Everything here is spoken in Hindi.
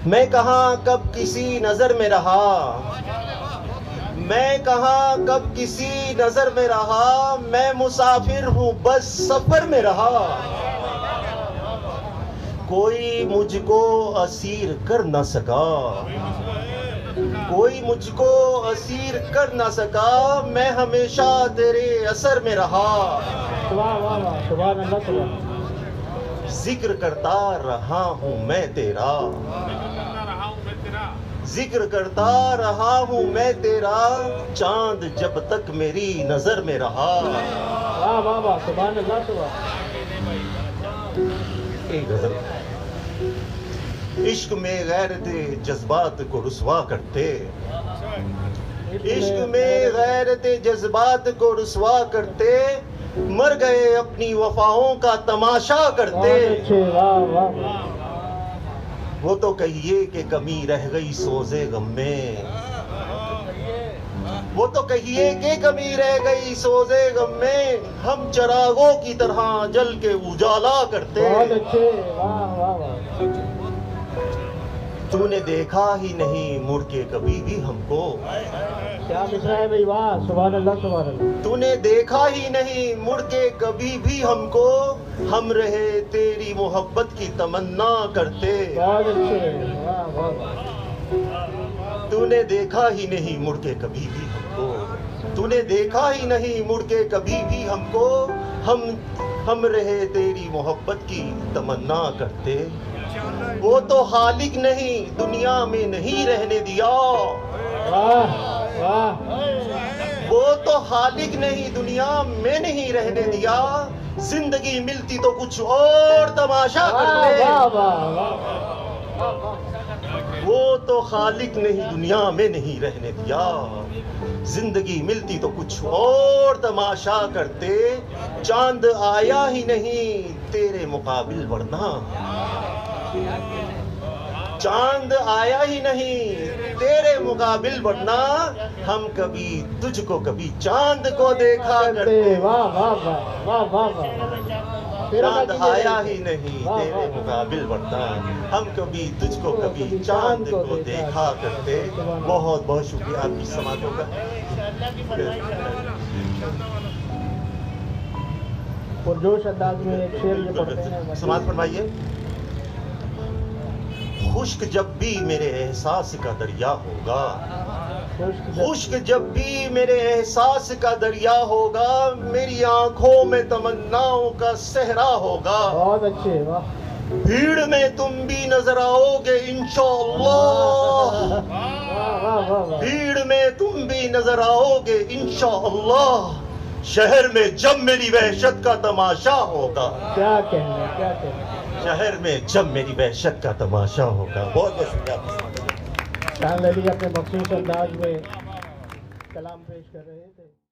मैं कहाँ कब किसी नजर में रहा, मैं कहाँ कब किसी नजर में रहा, मैं मुसाफिर हूँ बस सफर में रहा। कोई मुझको असीर कर न सका, कोई मुझको असीर कर न सका, मैं हमेशा तेरे असर में रहा। वाह वाह वाह, सुभान अल्लाह, सुभान। जिक्र करता रहा हूँ मैं तेरा, जिक्र करता रहा हूँ मैं तेरा, चांद जब तक मेरी नजर में रहा। वाह वाह वाह, सुभान अल्लाह, सुभान। एक गजल। इश्क में गैरते जज्बात को रुसवा करते, इश्क में गैरते जज्बात को रुसवा करते, मर गए अपनी वफाओं का तमाशा करते। वाह वाह। वो तो कहिए कि कमी रह गई सोजे गम में, वो तो कहिए कि कमी रह गई सोजे गम में, हम चरागों की तरह जल के उजाला करते। बहुत अच्छे, वाह वाह वाह। तूने देखा ही नहीं मुड़ के कभी भी हमको, क्या मिसरा है भाई, वाह, सुभान अल्लाह, सुभान अल्लाह। तूने देखा ही नहीं मुड़ के कभी भी हमको, हम रहे तेरी मोहब्बत की तमन्ना करते। बहुत अच्छे, वाह वाह वाह। तूने देखा ही नहीं मुड़ के कभी भी हमको, तूने देखा ही नहीं मुड़ के कभी भी हमको, हम रहे तेरी मोहब्बत की तमन्ना करते। वो तो खालिक नहीं दुनिया में नहीं रहने दिया, वाह वाह। वो तो खालिक नहीं दुनिया में नहीं रहने दिया, जिंदगी मिलती तो कुछ और तमाशा करते। वाह वाह वाह। वो तो खालिक नहीं दुनिया में नहीं रहने दिया, जिंदगी मिलती तो कुछ और तमाशा करते। चांद आया ही नहीं तेरे मुकाबिल वरना, चांद आया ही नहीं तेरे मुकाबिल वरना, हम कभी तुझको कभी चांद को देखा करते। वाह वाह वाह वाह वाह वाह। चांद आया ही नहीं तेरे मुकाबिल वरना, हम कभी तुझको कभी चांद को देखा करते। बहुत बहुत शुक्रिया आपकी समातों का। पुरजोश अंदाज में एक शेर जो पढ़ते हैं, समात फरमाइए। खुश्क जब भी मेरे एहसास का दरिया होगा, खुश्क जब भी मेरे एहसास का दरिया होगा, मेरी आंखों में तमन्नाओं का सहरा होगा। बहुत अच्छे, वाह। भीड़ में तुम भी नजर आओगे इंशाअल्लाह, वाह वाह वाह। भीड़ में तुम भी नजर आओगे इंशाअल्लाह, शहर में जब मेरी वहशत का तमाशा होगा। क्या कहना, क्या कहना। शहर में जब मेरी वहशत का तमाशा होगा। बहुत बहुत शुक्रिया। शान अली अपने मखसूस अंदाज में कलाम पेश कर रहे थे।